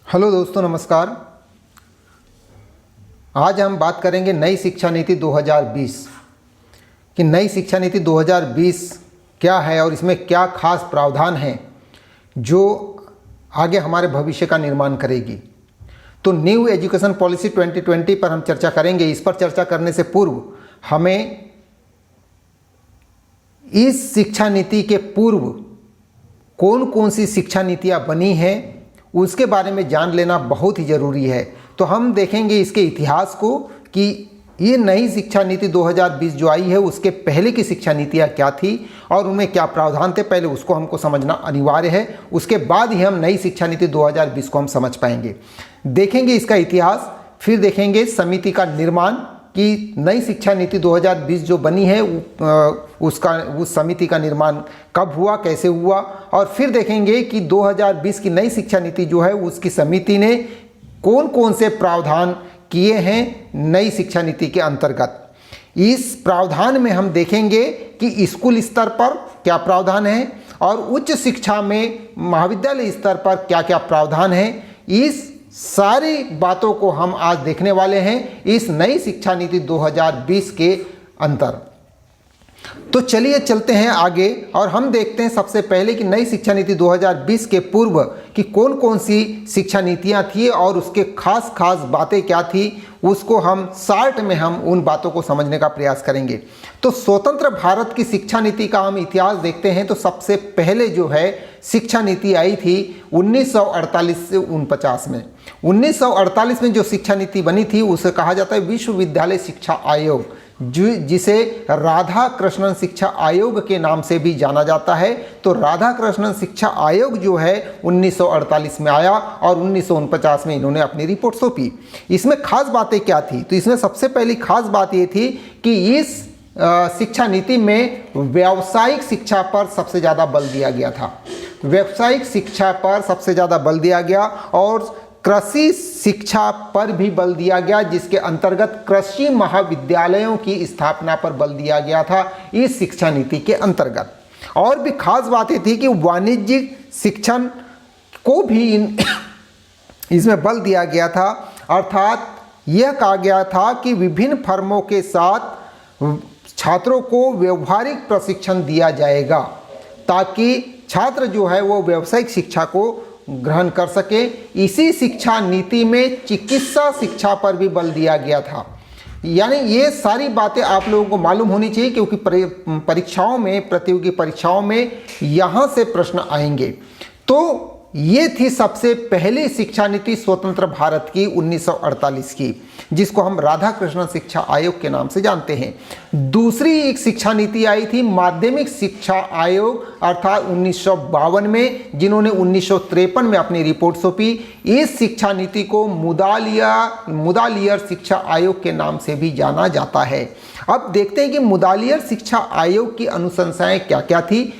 Hello दोस्तों, नमस्कार। आज हम बात करेंगे नई शिक्षा नीति 2020 कि नई शिक्षा नीति 2020 क्या है और इसमें क्या खास प्रावधान हैं जो आगे हमारे भविष्य का निर्माण करेगी। तो न्यू एजुकेशन पॉलिसी 2020 पर हम चर्चा करेंगे। इस पर चर्चा करने से पूर्व हमें इस शिक्षा नीति के पूर्व कौन कौन सी शिक्षा नीतियाँ बनी हैं उसके बारे में जान लेना बहुत ही ज़रूरी है। तो हम देखेंगे इसके इतिहास को कि ये नई शिक्षा नीति 2020 जो आई है उसके पहले की शिक्षा नीतियाँ क्या थी और उनमें क्या प्रावधान थे, पहले उसको हमको समझना अनिवार्य है। उसके बाद ही हम नई शिक्षा नीति 2020 को हम समझ पाएंगे। देखेंगे इसका इतिहास, फिर देखेंगे समिति का निर्माण कि नई शिक्षा नीति 2020 जो बनी है उस समिति का निर्माण कब हुआ, कैसे हुआ, और फिर देखेंगे कि 2020 की नई शिक्षा नीति जो है उसकी समिति ने कौन कौन से प्रावधान किए हैं नई शिक्षा नीति के अंतर्गत। इस प्रावधान में हम देखेंगे कि स्कूल स्तर पर क्या प्रावधान है और उच्च शिक्षा में महाविद्यालय स्तर पर क्या क्या प्रावधान है। इस सारी बातों को हम आज देखने वाले हैं इस नई शिक्षा नीति 2020 के अंतर। तो चलिए चलते हैं आगे और हम देखते हैं सबसे पहले कि नई शिक्षा नीति 2020 के पूर्व कि कौन कौन सी शिक्षा नीतियां थी और उसके खास खास बातें क्या थी। उसको हम शार्ट में हम उन बातों को समझने का प्रयास करेंगे। तो स्वतंत्र भारत की शिक्षा नीति का हम इतिहास देखते हैं तो सबसे पहले जो है शिक्षा नीति आई थी 1948 से 49 में। 1948 में जो शिक्षा नीति बनी थी उसे कहा जाता है विश्वविद्यालय शिक्षा आयोग, जिसे राधा कृष्णन शिक्षा आयोग के नाम से भी जाना जाता है। तो राधा कृष्णन शिक्षा आयोग जो है 1948 में आया और 1949 में इन्होंने अपनी रिपोर्ट सौंपी। इसमें खास बातें क्या थी? तो इसमें सबसे पहली खास बात ये थी कि इस शिक्षा नीति में व्यावसायिक शिक्षा पर सबसे ज़्यादा बल दिया गया था। व्यावसायिक शिक्षा पर सबसे ज़्यादा बल दिया गया और कृषि शिक्षा पर भी बल दिया गया, जिसके अंतर्गत कृषि महाविद्यालयों की स्थापना पर बल दिया गया था इस शिक्षा नीति के अंतर्गत। और भी खास बातें थी कि वाणिज्यिक शिक्षण को भी इसमें बल दिया गया था। अर्थात यह कहा गया था कि विभिन्न फर्मों के साथ छात्रों को व्यवहारिक प्रशिक्षण दिया जाएगा ताकि छात्र जो है वो व्यावसायिक शिक्षा को ग्रहण कर सके। इसी शिक्षा नीति में चिकित्सा शिक्षा पर भी बल दिया गया था। यानी ये सारी बातें आप लोगों को मालूम होनी चाहिए क्योंकि परीक्षाओं में, प्रतियोगी परीक्षाओं में यहाँ से प्रश्न आएंगे। तो ये थी सबसे पहली शिक्षा नीति स्वतंत्र भारत की 1948 की, जिसको हम राधा कृष्णन शिक्षा आयोग के नाम से जानते हैं। दूसरी एक शिक्षा नीति आई थी माध्यमिक शिक्षा आयोग अर्थात 1952 में, जिन्होंने 1953 में अपनी रिपोर्ट सौंपी। इस शिक्षा नीति को मुदालियर शिक्षा आयोग के नाम से भी जाना जाता है। अब देखते हैं कि मुदालियर शिक्षा आयोग की अनुशंसाएं क्या क्या थी,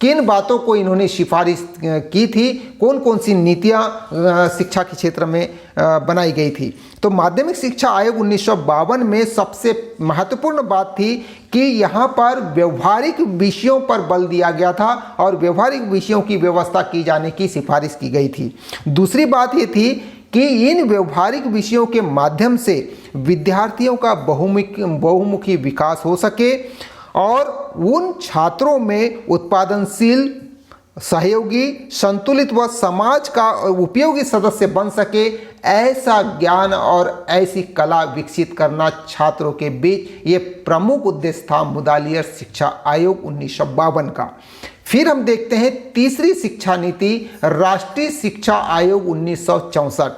किन बातों को इन्होंने सिफारिश की थी, कौन कौन सी नीतियां शिक्षा के क्षेत्र में बनाई गई थी। तो माध्यमिक शिक्षा आयोग 1952 में सबसे महत्वपूर्ण बात थी कि यहाँ पर व्यवहारिक विषयों पर बल दिया गया था और व्यवहारिक विषयों की व्यवस्था की जाने की सिफारिश की गई थी। दूसरी बात ये थी कि इन व्यवहारिक विषयों के माध्यम से विद्यार्थियों का बहुमुखी विकास हो सके और उन छात्रों में उत्पादनशील, सहयोगी, संतुलित व समाज का उपयोगी सदस्य बन सके, ऐसा ज्ञान और ऐसी कला विकसित करना छात्रों के बीच ये प्रमुख उद्देश्य था मुदालियर शिक्षा आयोग 1952 का। फिर हम देखते हैं तीसरी शिक्षा नीति राष्ट्रीय शिक्षा आयोग 1964।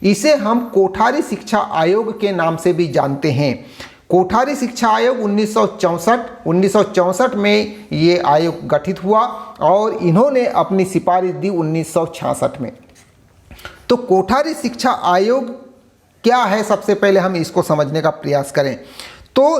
इसे हम कोठारी शिक्षा आयोग के नाम से भी जानते हैं। कोठारी शिक्षा आयोग 1964 में ये आयोग गठित हुआ और इन्होंने अपनी सिफारिश दी 1966 में। तो कोठारी शिक्षा आयोग क्या है, सबसे पहले हम इसको समझने का प्रयास करें। तो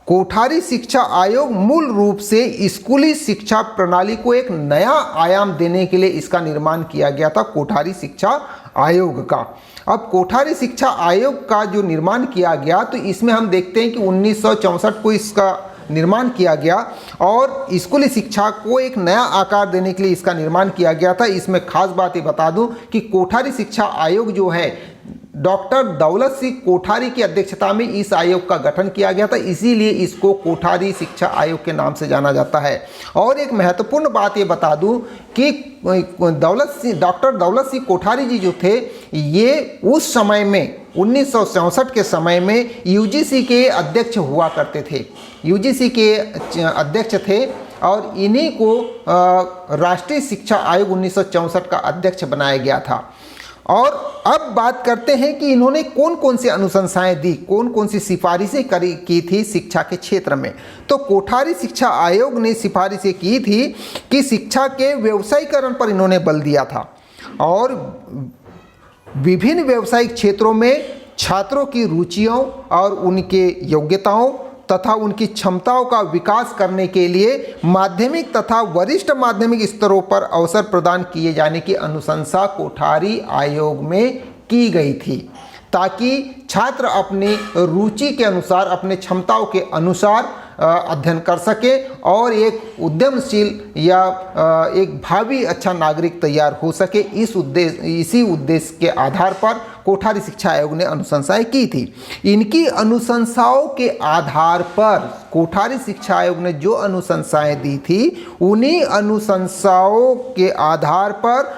कोठारी शिक्षा आयोग मूल रूप से स्कूली शिक्षा प्रणाली को एक नया आयाम देने के लिए इसका निर्माण किया गया था, कोठारी शिक्षा आयोग का। अब कोठारी शिक्षा आयोग का जो निर्माण किया गया तो इसमें हम देखते हैं कि 1964 को इसका निर्माण किया गया और स्कूली शिक्षा को एक नया आकार देने के लिए इसका निर्माण किया गया था। इसमें खास बात ये बता दूं कि कोठारी शिक्षा आयोग जो है डॉक्टर दौलत सिंह कोठारी की अध्यक्षता में इस आयोग का गठन किया गया था, इसीलिए इसको कोठारी शिक्षा आयोग के नाम से जाना जाता है। और एक महत्वपूर्ण बात ये बता दूं कि डॉक्टर दौलत सिंह कोठारी जी जो थे, ये उस समय में 1964 के समय में यूजीसी के अध्यक्ष हुआ करते थे, यूजीसी के अध्यक्ष थे और इन्हीं को राष्ट्रीय शिक्षा आयोग 1964 का अध्यक्ष बनाया गया था। और अब बात करते हैं कि इन्होंने कौन कौन सी अनुशंसाएं दी, कौन कौन सी सिफारिशें की थी शिक्षा के क्षेत्र में। तो कोठारी शिक्षा आयोग ने सिफारिशें की थी कि शिक्षा के व्यवसायीकरण पर इन्होंने बल दिया था और विभिन्न व्यावसायिक क्षेत्रों में छात्रों की रुचियों और उनके योग्यताओं तथा उनकी क्षमताओं का विकास करने के लिए माध्यमिक तथा वरिष्ठ माध्यमिक स्तरों पर अवसर प्रदान किए जाने की अनुशंसा कोठारी आयोग में की गई थी, ताकि छात्र अपनी रुचि के अनुसार, अपने क्षमताओं के अनुसार अध्ययन कर सके और एक उद्यमशील या एक भावी अच्छा नागरिक तैयार हो सके। इसी उद्देश्य के आधार पर कोठारी शिक्षा आयोग ने अनुशंसाएं की थी। इनकी अनुशंसाओं के आधार पर कोठारी शिक्षा आयोग ने जो अनुशंसाएं दी थी, उन्हीं अनुशंसाओं के आधार पर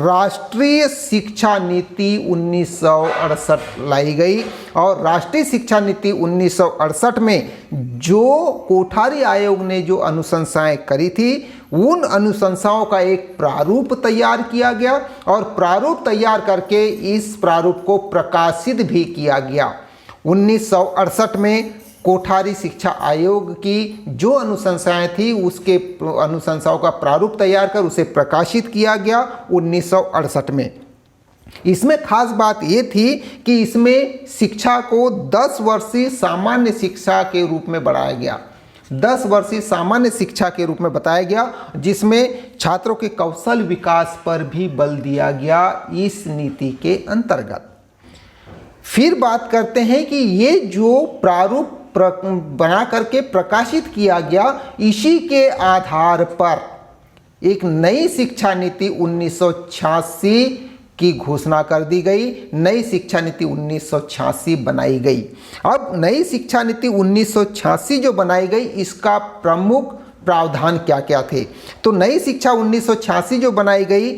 राष्ट्रीय शिक्षा नीति 1968 लाई गई और राष्ट्रीय शिक्षा नीति 1968 में जो कोठारी आयोग ने जो अनुशंसाएं करी थी, उन अनुशंसाओं का एक प्रारूप तैयार किया गया और प्रारूप तैयार करके इस प्रारूप को प्रकाशित भी किया गया। 1968 में कोठारी शिक्षा आयोग की जो अनुशंसाएं थी, उसके अनुशंसाओं का प्रारूप तैयार कर उसे प्रकाशित किया गया 1968 में। इसमें खास बात ये थी कि इसमें शिक्षा को 10 वर्षीय सामान्य शिक्षा के रूप में बढ़ाया गया, 10 वर्षीय सामान्य शिक्षा के रूप में बताया गया, जिसमें छात्रों के कौशल विकास पर भी बल दिया गया इस नीति के अंतर्गत। फिर बात करते हैं कि ये जो प्रारूप बना करके प्रकाशित किया गया, इसी के आधार पर एक नई शिक्षा नीति 1986 की घोषणा कर दी गई, नई शिक्षा नीति 1986 बनाई गई। अब नई शिक्षा नीति 1986 जो बनाई गई, इसका प्रमुख प्रावधान क्या क्या थे? तो नई शिक्षा 1986 जो बनाई गई,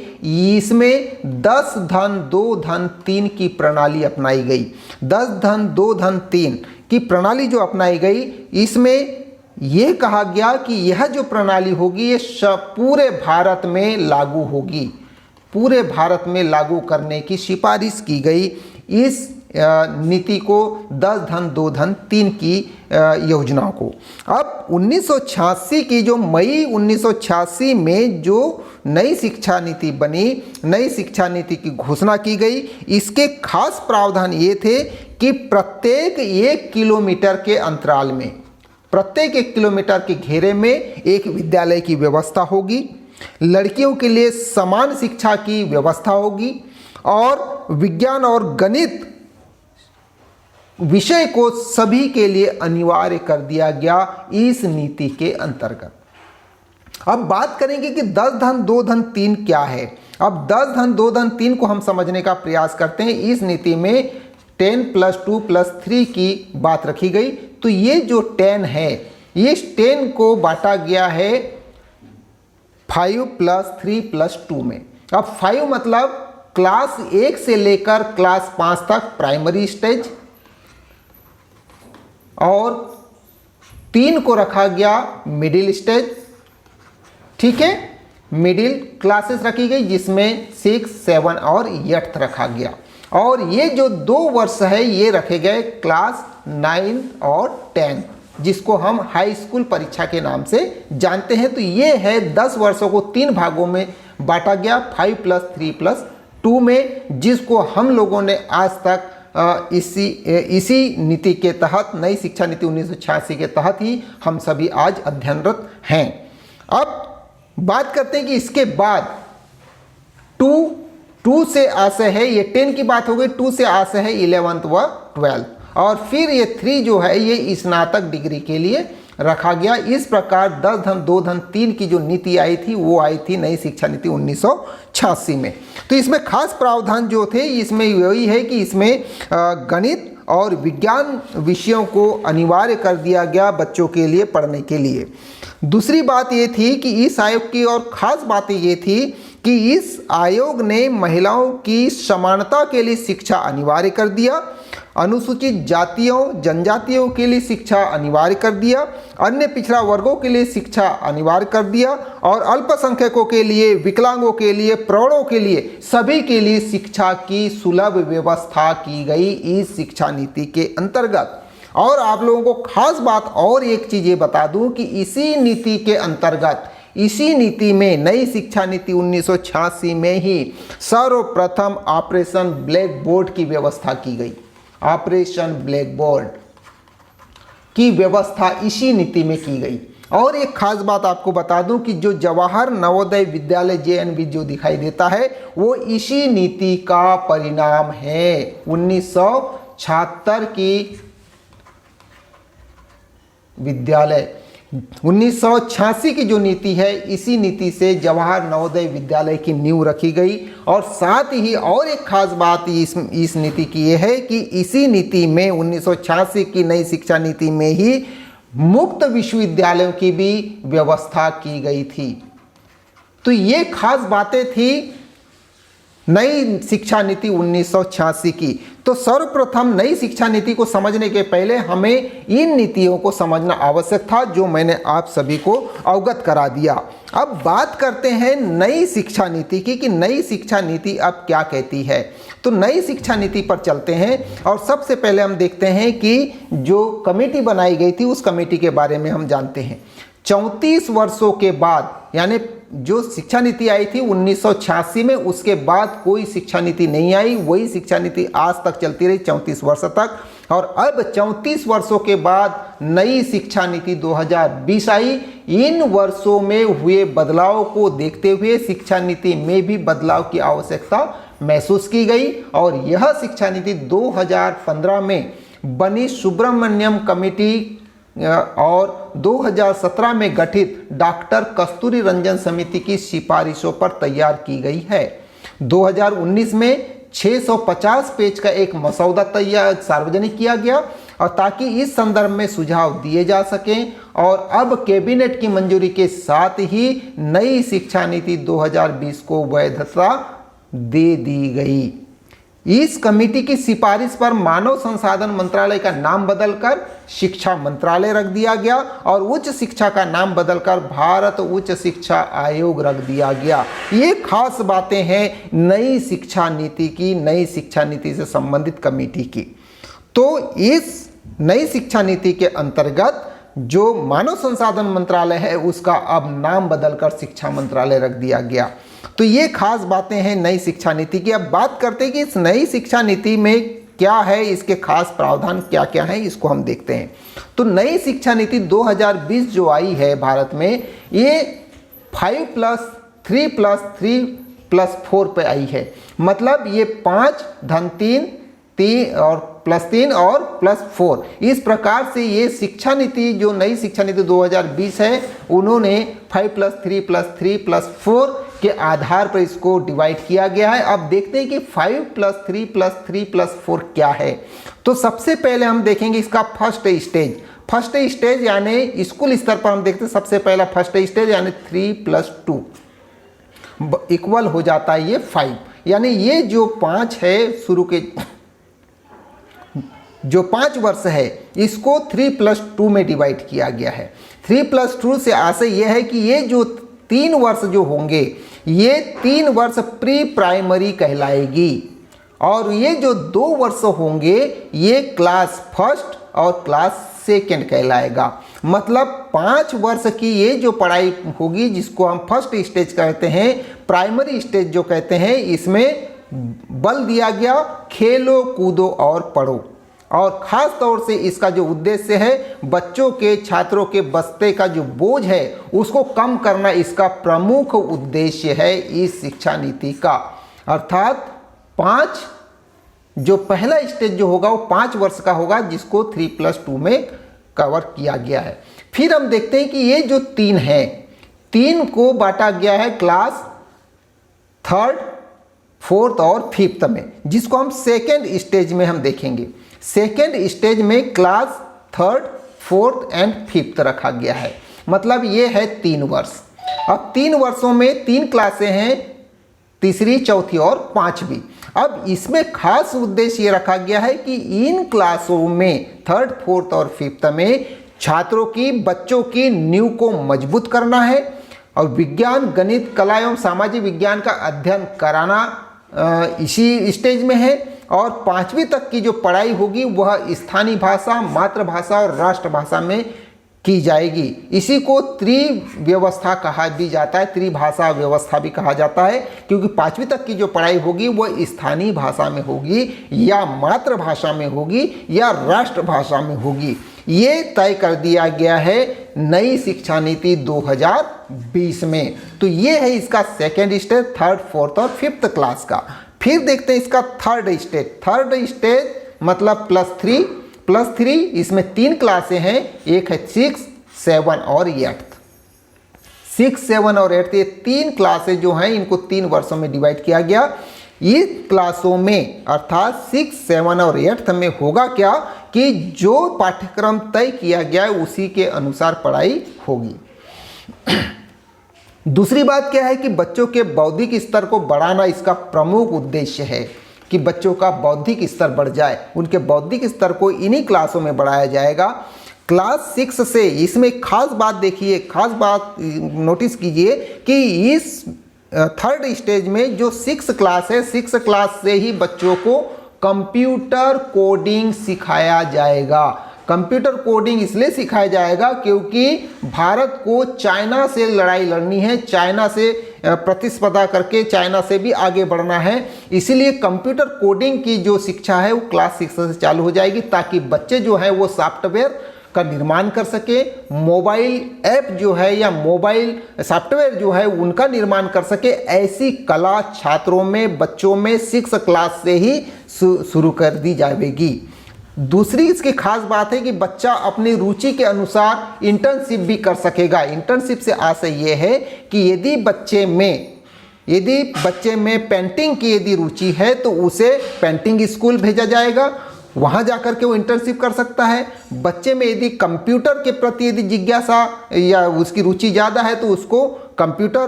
इसमें 10 धन 2 धन 3 की प्रणाली अपनाई गई। 10 धन 2 धन 3 की प्रणाली जो अपनाई गई, इसमें यह कहा गया कि यह जो प्रणाली होगी, ये पूरे भारत में लागू होगी, पूरे भारत में लागू करने की सिफारिश की गई इस नीति को, 10 धन 2 धन 3 की योजना को। अब 1986 की जो मई 1986 में जो नई शिक्षा नीति बनी, नई शिक्षा नीति की घोषणा की गई, इसके खास प्रावधान ये थे कि प्रत्येक 1 किलोमीटर के अंतराल में, प्रत्येक 1 किलोमीटर के घेरे में एक विद्यालय की व्यवस्था होगी, लड़कियों के लिए समान शिक्षा की व्यवस्था होगी और विज्ञान और गणित विषय को सभी के लिए अनिवार्य कर दिया गया इस नीति के अंतर्गत। अब बात करेंगे कि 10 धन 2 धन 3 क्या है। अब 10 धन 2 धन 3 को हम समझने का प्रयास करते हैं। इस नीति में 10 + 2 + 3 की बात रखी गई। तो ये जो 10 है, इस 10 को बांटा गया है 5 + 3 + 2 में। अब 5 मतलब क्लास 1 से लेकर क्लास 5 तक प्राइमरी स्टेज, और 3 को रखा गया मिडिल स्टेज, ठीक है, मिडिल क्लासेस रखी गई, जिसमें 6, 7 और 8th रखा गया। और ये जो 2 वर्ष है, ये रखे गए क्लास 9 और 10, जिसको हम हाई स्कूल परीक्षा के नाम से जानते हैं। तो ये है 10 वर्षों को 3 भागों में बांटा गया, 5 + 3 + 2 में, जिसको हम लोगों ने आज तक इसी नीति के तहत, नई शिक्षा नीति 1986 के तहत ही हम सभी आज अध्ययनरत हैं। अब बात करते हैं कि इसके बाद 2 से आशय है, ये 10 की बात हो गई, 2 से आशय है 11th व 12th, और फिर ये 3 जो है ये स्नातक डिग्री के लिए रखा गया। इस प्रकार 10 धन 2 धन 3 की जो नीति आई थी वो आई थी नई शिक्षा नीति 1986 में। तो इसमें खास प्रावधान जो थे इसमें यही है कि इसमें गणित और विज्ञान विषयों को अनिवार्य कर दिया गया बच्चों के लिए पढ़ने के लिए। दूसरी बात ये थी कि इस आयोग की और ख़ास बात ये थी कि इस आयोग ने महिलाओं की समानता के लिए शिक्षा अनिवार्य कर दिया, अनुसूचित जातियों जनजातियों के लिए शिक्षा अनिवार्य कर दिया, अन्य पिछड़ा वर्गों के लिए शिक्षा अनिवार्य कर दिया और अल्पसंख्यकों के लिए, विकलांगों के लिए, प्रौढ़ों के लिए, सभी के लिए शिक्षा की सुलभ व्यवस्था की गई इस शिक्षा नीति के अंतर्गत। और आप लोगों को खास बात और एक चीज़ ये बता दूं कि इसी नीति के अंतर्गत, इसी नीति में नई शिक्षा नीति 1986 में ही सर्वप्रथम ऑपरेशन ब्लैक बोर्ड की व्यवस्था की गई। ऑपरेशन ब्लैक बोर्ड की व्यवस्था इसी नीति में की गई। और एक खास बात आपको बता दूं कि जो जवाहर नवोदय विद्यालय JNV जो दिखाई देता है वो इसी नीति का परिणाम है। 1976 की विद्यालय 1986 की जो नीति है इसी नीति से जवाहर नवोदय विद्यालय की नींव रखी गई। और साथ ही और एक खास बात इस नीति की यह है कि इसी नीति में 1986 की नई शिक्षा नीति में ही मुक्त विश्वविद्यालयों की भी व्यवस्था की गई थी। तो ये खास बातें थी नई शिक्षा नीति 1986 की। तो सर्वप्रथम नई शिक्षा नीति को समझने के पहले हमें इन नीतियों को समझना आवश्यक था जो मैंने आप सभी को अवगत करा दिया। अब बात करते हैं नई शिक्षा नीति की कि नई शिक्षा नीति अब क्या कहती है। तो नई शिक्षा नीति पर चलते हैं और सबसे पहले हम देखते हैं कि जो कमेटी बनाई गई थी उस कमेटी के बारे में हम जानते हैं। 34 वर्षों के बाद, यानी जो शिक्षा नीति आई थी 1986 में, उसके बाद कोई शिक्षा नीति नहीं आई। वही शिक्षा नीति आज तक चलती रही 34 वर्ष तक। और अब 34 वर्षों के बाद नई शिक्षा नीति 2020 आई। इन वर्षों में हुए बदलाव को देखते हुए शिक्षा नीति में भी बदलाव की आवश्यकता महसूस की गई और यह शिक्षा नीति 2015 में बनी सुब्रमण्यम कमेटी और 2017 में गठित डॉक्टर कस्तूरी रंजन समिति की सिफारिशों पर तैयार की गई है। 2019 में 650 पेज का एक मसौदा तैयार सार्वजनिक किया गया और ताकि इस संदर्भ में सुझाव दिए जा सकें और अब कैबिनेट की मंजूरी के साथ ही नई शिक्षा नीति 2020 को वैधता दे दी गई। इस कमेटी की सिफारिश पर मानव संसाधन मंत्रालय का नाम बदलकर शिक्षा मंत्रालय रख दिया गया और उच्च शिक्षा का नाम बदलकर भारत उच्च शिक्षा आयोग रख दिया गया। ये खास बातें हैं नई शिक्षा नीति की, नई शिक्षा नीति से संबंधित कमेटी की। तो इस नई शिक्षा नीति के अंतर्गत जो मानव संसाधन मंत्रालय है उसका अब नाम बदलकर शिक्षा मंत्रालय रख दिया गया। तो ये खास बातें हैं नई शिक्षा नीति की। अब बात करते हैं कि इस नई शिक्षा नीति में क्या है, इसके खास प्रावधान क्या क्या हैं, इसको हम देखते हैं। तो नई शिक्षा नीति 2020 जो आई है भारत में, ये 5+3+3+4 पे आई है। मतलब ये 5 धन 3 और +3 और +4, इस प्रकार से ये शिक्षा नीति जो नई शिक्षा नीति 2020 है उन्होंने 5+3+3+4 के आधार पर इसको डिवाइड किया गया है। अब देखते हैं कि 5+3+3+4 क्या है। तो सबसे पहले हम देखेंगे इसका फर्स्ट स्टेज यानी स्कूल स्तर पर हम देखते हैं सबसे पहला फर्स्ट स्टेज यानी 3+2 इक्वल हो जाता है ये 5। यानी ये जो 5 है शुरू के जो 5 वर्ष है इसको 3+2 में डिवाइड किया गया है। 3+2 से आशय यह है कि ये जो 3 वर्ष जो होंगे ये 3 वर्ष प्री प्राइमरी कहलाएगी और ये जो 2 वर्ष होंगे ये क्लास फर्स्ट और क्लास सेकेंड कहलाएगा। मतलब 5 वर्ष की ये जो पढ़ाई होगी जिसको हम फर्स्ट स्टेज कहते हैं, प्राइमरी स्टेज जो कहते हैं, इसमें बल दिया गया खेलो कूदो और पढ़ो। और ख़ास तौर से इसका जो उद्देश्य है बच्चों के छात्रों के बस्ते का जो बोझ है उसको कम करना इसका प्रमुख उद्देश्य है इस शिक्षा नीति का। अर्थात 5 जो पहला स्टेज जो होगा वो 5 वर्ष का होगा जिसको 3+2 में कवर किया गया है। फिर हम देखते हैं कि ये जो 3 है, 3 को बांटा गया है क्लास 3rd, 4th और 5th में, जिसको हम सेकेंड स्टेज में हम देखेंगे। सेकेंड स्टेज में class 3rd, 4th and 5th रखा गया है। मतलब ये है 3 वर्ष। अब 3 वर्षों में 3 क्लासें हैं, तीसरी, चौथी और 5वीं। अब इसमें खास उद्देश्य ये रखा गया है कि इन क्लासों में 3rd, 4th और 5th में छात्रों की, बच्चों की नींव को मजबूत करना है और विज्ञान, गणित, कला एवं सामाजिक विज्ञान का अध्ययन कराना इसी स्टेज में है। और 5वीं तक की जो पढ़ाई होगी वह स्थानीय भाषा, मातृभाषा और राष्ट्रभाषा में की जाएगी। इसी को त्रिव्यवस्था कहा भी जाता है, त्रिभाषा व्यवस्था भी कहा जाता है, क्योंकि 5वीं तक की जो पढ़ाई होगी वह स्थानीय भाषा में होगी या मातृभाषा में होगी या राष्ट्रभाषा में होगी। ये तय कर दिया गया है नई शिक्षा नीति 2020 में। तो ये है इसका सेकेंड स्टेज, 3rd, 4th और 5th क्लास का। फिर देखते हैं इसका 3rd स्टेज। 3rd स्टेज मतलब +3, इसमें 3 क्लासें हैं, एक है 6, 7 और 8th। 6, 7 और 8th, ये 3 क्लासें जो हैं इनको 3 वर्षों में डिवाइड किया गया। ये क्लासों में अर्थात 6, 7 और 8th में होगा क्या कि जो पाठ्यक्रम तय किया गया है उसी के अनुसार पढ़ाई होगी। दूसरी बात क्या है कि बच्चों के बौद्धिक स्तर को बढ़ाना इसका प्रमुख उद्देश्य है कि बच्चों का बौद्धिक स्तर बढ़ जाए। उनके बौद्धिक स्तर को इन्हीं क्लासों में बढ़ाया जाएगा। क्लास 6 से, इसमें खास बात देखिए, खास बात नोटिस कीजिए कि इस 3rd स्टेज में जो 6 क्लास है, 6 क्लास से ही बच्चों को कंप्यूटर कोडिंग सिखाया जाएगा। कंप्यूटर कोडिंग इसलिए सिखाया जाएगा क्योंकि भारत को चाइना से लड़ाई लड़नी है, चाइना से प्रतिस्पर्धा करके चाइना से भी आगे बढ़ना है। इसीलिए कंप्यूटर कोडिंग की जो शिक्षा है वो क्लास 6 से चालू हो जाएगी, ताकि बच्चे जो है वो सॉफ्टवेयर का निर्माण कर सके, मोबाइल ऐप जो है या मोबाइल सॉफ्टवेयर जो है उनका निर्माण कर सके। ऐसी कला छात्रों में, बच्चों में 6 क्लास से ही शुरू कर दी जाएगी। दूसरी इसकी खास बात है कि बच्चा अपनी रुचि के अनुसार इंटर्नशिप भी कर सकेगा। इंटर्नशिप से आशय ये है कि यदि बच्चे में पेंटिंग की यदि रुचि है तो उसे पेंटिंग स्कूल भेजा जाएगा, वहाँ जाकर के वो इंटर्नशिप कर सकता है। बच्चे में यदि कंप्यूटर के प्रति यदि जिज्ञासा या उसकी रुचि ज़्यादा है तो उसको कंप्यूटर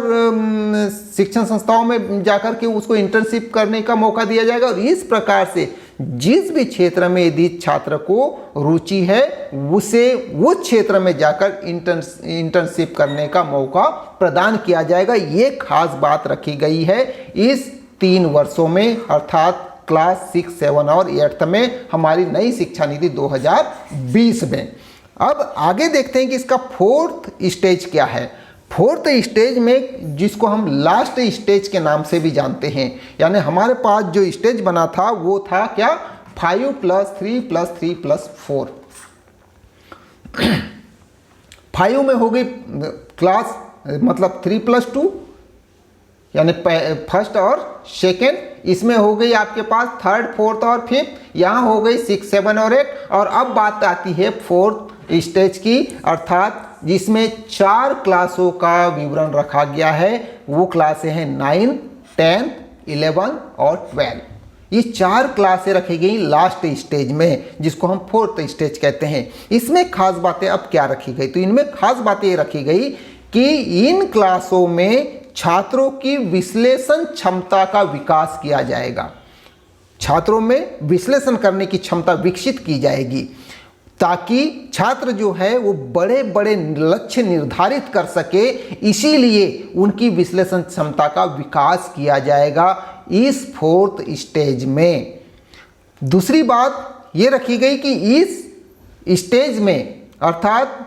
शिक्षण संस्थाओं में जाकर के उसको इंटर्नशिप करने का मौका दिया जाएगा। और इस प्रकार से जिस भी क्षेत्र में यदि छात्र को रुचि है उसे वो क्षेत्र में जाकर इंटर्नशिप करने का मौका प्रदान किया जाएगा। ये खास बात रखी गई है इस 3 वर्षों में, अर्थात क्लास 6, 7 और 8th में हमारी नई शिक्षा नीति 2020 में। अब आगे देखते हैं कि इसका 4th स्टेज क्या है। 4th स्टेज में, जिसको हम लास्ट स्टेज के नाम से भी जानते हैं, यानी हमारे पास जो स्टेज बना था वो था क्या, 5 + 3 + 3 + 4। 5 में हो गई क्लास मतलब 3 + 2 यानी फर्स्ट और सेकेंड। इसमें हो गई आपके पास 3rd, 4th और 5th। यहाँ हो गई 6, 7 और 8। और अब बात आती है 4th स्टेज की, अर्थात जिसमें 4 क्लासों का विवरण रखा गया है। वो क्लासें हैं 9, 10, 11 और 12। ये 4 क्लासें रखी गई लास्ट स्टेज में, जिसको हम 4th स्टेज कहते हैं। इसमें खास बातें अब क्या रखी गई, तो इनमें खास बातें ये रखी गई कि इन क्लासों में छात्रों की विश्लेषण क्षमता का विकास किया जाएगा। छात्रों में विश्लेषण करने की क्षमता विकसित की जाएगी, ताकि छात्र जो है वो बड़े बड़े लक्ष्य निर्धारित कर सके। इसीलिए उनकी विश्लेषण क्षमता का विकास किया जाएगा इस 4th स्टेज में। दूसरी बात ये रखी गई कि इस स्टेज में, अर्थात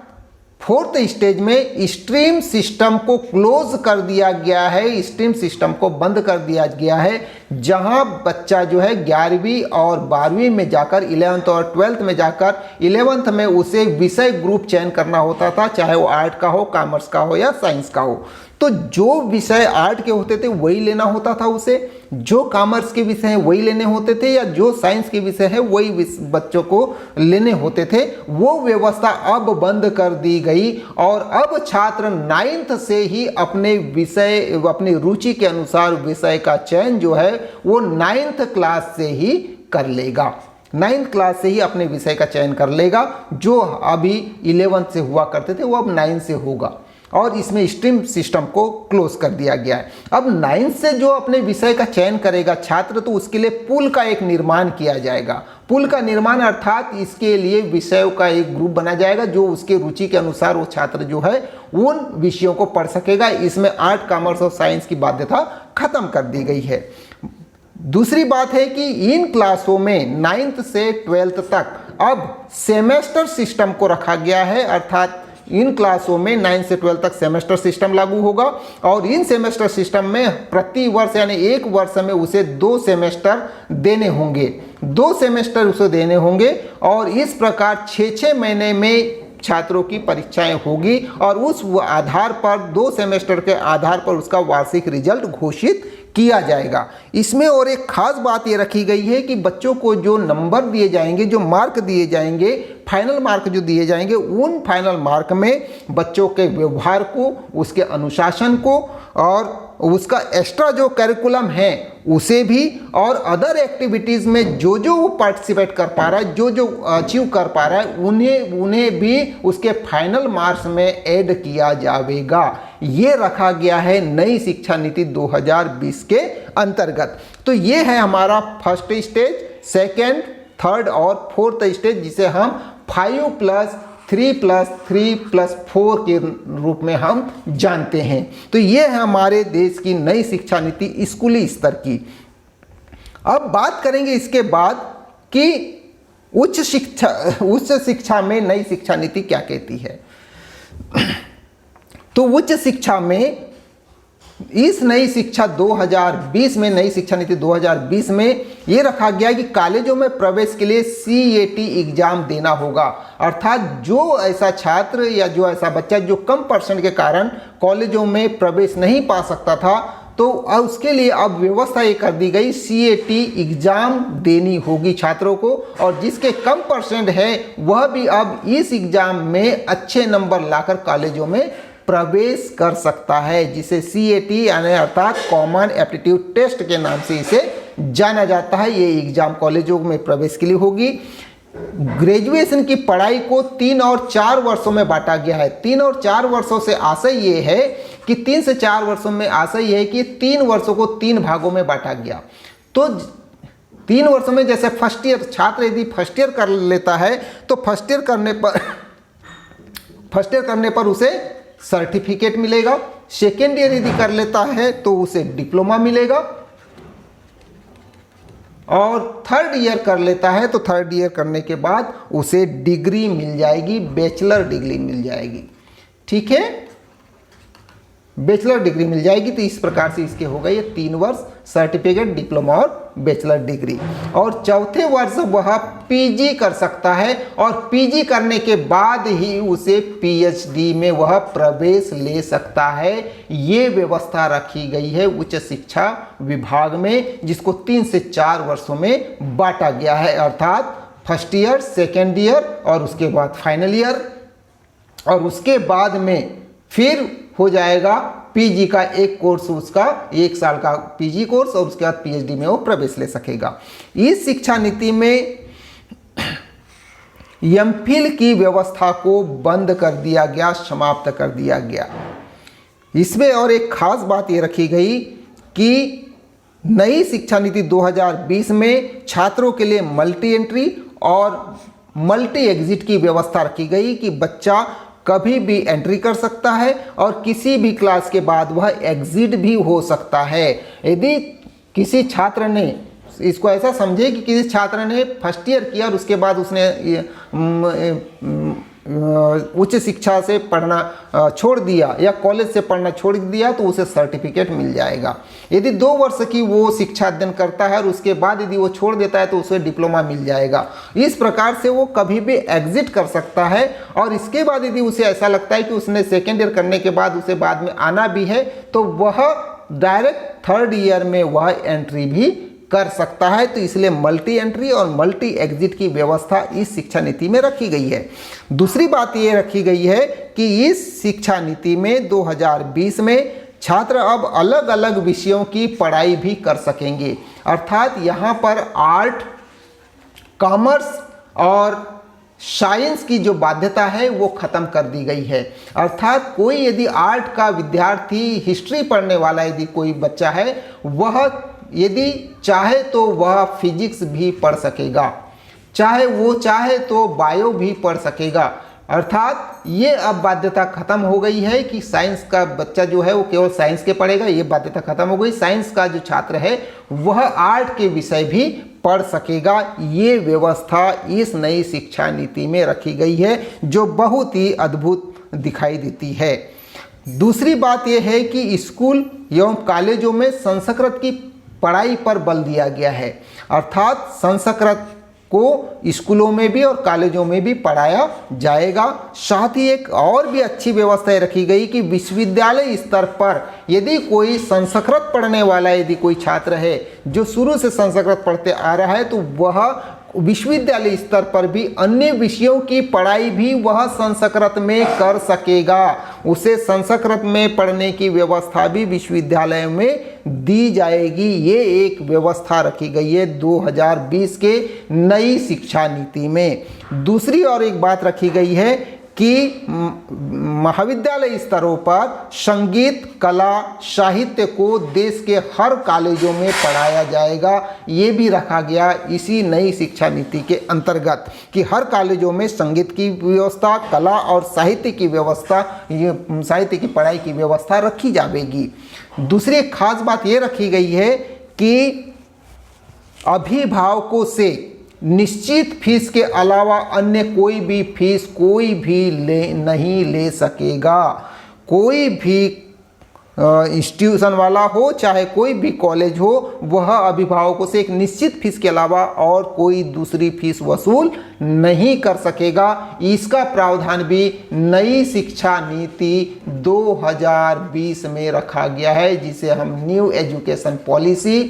4th स्टेज में, स्ट्रीम सिस्टम को क्लोज कर दिया गया है, स्ट्रीम सिस्टम को बंद कर दिया गया है। जहां बच्चा जो है 11वीं और 12वीं में जाकर, 11th और 12th में जाकर, 11th में उसे विषय ग्रुप चयन करना होता था, चाहे वो आर्ट का हो, कॉमर्स का हो या साइंस का हो। तो जो विषय आर्ट के होते थे वही लेना होता था उसे, जो कॉमर्स के विषय हैं वही लेने होते थे, या जो साइंस के विषय है वही बच्चों को लेने होते थे। वो व्यवस्था अब बंद कर दी गई और अब छात्र 9th से ही अपने विषय, अपनी रुचि के अनुसार विषय का चयन जो है वो 9th क्लास से ही कर लेगा। 9th क्लास से ही अपने विषय का चयन कर लेगा। जो अभी 11th से हुआ करते थे वो अब 9 से होगा, और इसमें स्ट्रीम सिस्टम को क्लोज कर दिया गया है। अब 9th से जो अपने विषय का चयन करेगा छात्र, तो उसके लिए पूल का एक निर्माण किया जाएगा। पूल का निर्माण अर्थात इसके लिए विषयों का एक ग्रुप बना जाएगा जो उसके रुचि के अनुसार वो छात्र जो है उन विषयों को पढ़ सकेगा। इसमें आर्ट, कॉमर्स और साइंस की बाध्यता खत्म कर दी गई है। दूसरी बात है कि इन क्लासों में 9th से 12th तक अब सेमेस्टर सिस्टम को रखा गया है, अर्थात इन क्लासों में 9 से 12 तक सेमेस्टर सिस्टम लागू होगा। और इन सेमेस्टर सिस्टम में प्रति वर्ष यानी एक वर्ष में उसे 2 सेमेस्टर देने होंगे, 2 सेमेस्टर उसे देने होंगे। और इस प्रकार 6-6 महीने में छात्रों की परीक्षाएं होगी और उस आधार पर 2 सेमेस्टर के आधार पर उसका वार्षिक रिजल्ट घोषित किया जाएगा। इसमें और एक खास बात ये रखी गई है कि बच्चों को जो नंबर दिए जाएंगे, जो मार्क दिए जाएंगे, फाइनल मार्क जो दिए जाएंगे, उन फाइनल मार्क में बच्चों के व्यवहार को, उसके अनुशासन को और उसका एक्स्ट्रा जो करिकुलम है उसे भी, और अदर एक्टिविटीज़ में जो जो वो पार्टिसिपेट कर पा रहा है, जो जो अचीव कर पा रहा है, उन्हें भी उसके फाइनल मार्क्स में ऐड किया जाएगा। ये रखा गया है नई शिक्षा नीति 2020 के अंतर्गत। तो ये है हमारा फर्स्ट स्टेज, सेकेंड, थर्ड और फोर्थ स्टेज, जिसे हम 5+3+3+4 के रूप में हम जानते हैं। तो ये है हमारे देश की नई शिक्षा नीति स्कूली स्तर की। अब बात करेंगे इसके बाद कि उच्च शिक्षा में नई शिक्षा नीति क्या कहती है। तो उच्च शिक्षा में इस नई शिक्षा 2020 में, नई शिक्षा नीति 2020 में ये रखा गया है कि कॉलेजों में प्रवेश के लिए CET एग्जाम देना होगा। अर्थात जो ऐसा छात्र या जो ऐसा बच्चा जो कम परसेंट के कारण कॉलेजों में प्रवेश नहीं पा सकता था, तो उसके लिए अब व्यवस्था ये कर दी गई, CET एग्जाम देनी होगी छात्रों को। और जिसके कम परसेंट है वह भी अब इस एग्जाम में अच्छे नंबर लाकर कॉलेजों में प्रवेश कर सकता है, जिसे CET यानी अर्थात कॉमन एप्टीट्यूड टेस्ट के नाम से इसे जाना जाता है। ये एग्जाम कॉलेजों में प्रवेश के लिए होगी। ग्रेजुएशन की पढ़ाई को 3 और 4 वर्षों में बांटा गया है। 3 और 4 वर्षों से आशय ये है कि 3 से 4 वर्षों में आशय ये है कि 3 वर्षों को 3 भागों में बांटा गया। तो 3 वर्षों में जैसे फर्स्ट ईयर, छात्र यदि फर्स्ट ईयर कर लेता है तो फर्स्ट ईयर करने पर उसे सर्टिफिकेट मिलेगा। सेकेंड ईयर यदि कर लेता है तो उसे डिप्लोमा मिलेगा, और थर्ड ईयर कर लेता है तो थर्ड ईयर करने के बाद उसे डिग्री मिल जाएगी, बैचलर डिग्री मिल जाएगी। ठीक है, बैचलर डिग्री मिल जाएगी। तो इस प्रकार से इसके हो गए ये 3 वर्ष सर्टिफिकेट, डिप्लोमा और बैचलर डिग्री। और चौथे वर्ष वह पीजी कर सकता है, और पीजी करने के बाद ही उसे पीएचडी में वह प्रवेश ले सकता है। ये व्यवस्था रखी गई है उच्च शिक्षा विभाग में, जिसको 3 से 4 वर्षों में बांटा गया है। अर्थात फर्स्ट ईयर, सेकेंड ईयर और उसके बाद फाइनल ईयर, और उसके बाद में फिर हो जाएगा पीजी का एक कोर्स, उसका 1 साल का पीजी कोर्स, और उसके बाद पीएचडी में वो प्रवेश ले सकेगा। इस शिक्षा नीति में एमफिल की व्यवस्था को बंद कर दिया गया, समाप्त कर दिया गया। इसमें और एक खास बात ये रखी गई कि नई शिक्षा नीति 2020 में छात्रों के लिए मल्टी एंट्री और मल्टी एग्जिट की व्यवस्था रखी गई कि बच्चा कभी भी एंट्री कर सकता है और किसी भी क्लास के बाद वह एग्जिट भी हो सकता है। यदि किसी छात्र ने, इसको ऐसा समझे कि किसी छात्र ने फर्स्ट ईयर किया और उसके बाद उसने उच्च शिक्षा से पढ़ना छोड़ दिया या कॉलेज से पढ़ना छोड़ दिया तो उसे सर्टिफिकेट मिल जाएगा। यदि 2 वर्ष की वो शिक्षा अध्ययन करता है और उसके बाद यदि वो छोड़ देता है तो उसे डिप्लोमा मिल जाएगा। इस प्रकार से वो कभी भी एग्जिट कर सकता है और इसके बाद यदि उसे ऐसा लगता है कि उसने सेकेंड ईयर करने के बाद उसे बाद में आना भी है तो वह डायरेक्ट 3rd ईयर में वह एंट्री भी कर सकता है। तो इसलिए मल्टी एंट्री और मल्टी एग्जिट की व्यवस्था इस शिक्षा नीति में रखी गई है। दूसरी बात ये रखी गई है कि इस शिक्षा नीति में 2020 में छात्र अब अलग अलग विषयों की पढ़ाई भी कर सकेंगे। अर्थात यहाँ पर आर्ट, कॉमर्स और साइंस की जो बाध्यता है वो खत्म कर दी गई है। अर्थात कोई यदि आर्ट का विद्यार्थी, हिस्ट्री पढ़ने वाला यदि कोई बच्चा है, वह यदि चाहे तो वह फिजिक्स भी पढ़ सकेगा, चाहे तो बायो भी पढ़ सकेगा। अर्थात ये अब बाध्यता खत्म हो गई है कि साइंस का बच्चा जो है वो केवल साइंस के पढ़ेगा, ये बाध्यता खत्म हो गई। साइंस का जो छात्र है वह आर्ट के विषय भी पढ़ सकेगा। ये व्यवस्था इस नई शिक्षा नीति में रखी गई है जो बहुत ही अद्भुत दिखाई देती है। दूसरी बात यह है कि स्कूल एवं कॉलेजों में संस्कृत की पढ़ाई पर बल दिया गया है। अर्थात संस्कृत को स्कूलों में भी और कॉलेजों में भी पढ़ाया जाएगा। साथ ही एक और भी अच्छी व्यवस्था रखी गई कि विश्वविद्यालय स्तर पर यदि कोई संस्कृत पढ़ने वाला यदि कोई छात्र है जो शुरू से संस्कृत पढ़ते आ रहा है तो वह विश्वविद्यालय स्तर पर भी अन्य विषयों की पढ़ाई भी वह संस्कृत में कर सकेगा। उसे संस्कृत में पढ़ने की व्यवस्था भी विश्वविद्यालय में दी जाएगी। ये एक व्यवस्था रखी गई है 2020 के नई शिक्षा नीति में। दूसरी और एक बात रखी गई है कि महाविद्यालय स्तरों पर संगीत, कला, साहित्य को देश के हर कॉलेजों में पढ़ाया जाएगा। ये भी रखा गया इसी नई शिक्षा नीति के अंतर्गत कि हर कॉलेजों में संगीत की व्यवस्था, कला और साहित्य की व्यवस्था, ये साहित्य की पढ़ाई की व्यवस्था रखी जाएगी। दूसरी एक खास बात ये रखी गई है कि अभिभावकों से निश्चित फीस के अलावा अन्य कोई भी फीस कोई भी नहीं ले सकेगा। कोई भी इंस्टीट्यूशन वाला हो चाहे कोई भी कॉलेज हो, वह अभिभावकों से एक निश्चित फीस के अलावा और कोई दूसरी फीस वसूल नहीं कर सकेगा। इसका प्रावधान भी नई शिक्षा नीति 2020 में रखा गया है जिसे हम न्यू एजुकेशन पॉलिसी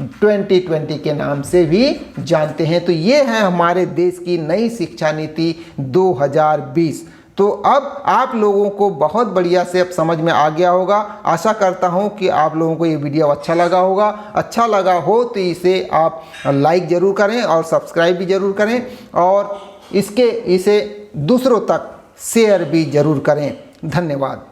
2020 के नाम से भी जानते हैं। तो ये है हमारे देश की नई शिक्षा नीति 2020। तो अब आप लोगों को बहुत बढ़िया से अब समझ में आ गया होगा। आशा करता हूं कि आप लोगों को ये वीडियो अच्छा लगा होगा। अच्छा लगा हो तो इसे आप लाइक ज़रूर करें और सब्सक्राइब भी ज़रूर करें और इसे दूसरों तक शेयर भी ज़रूर करें। धन्यवाद।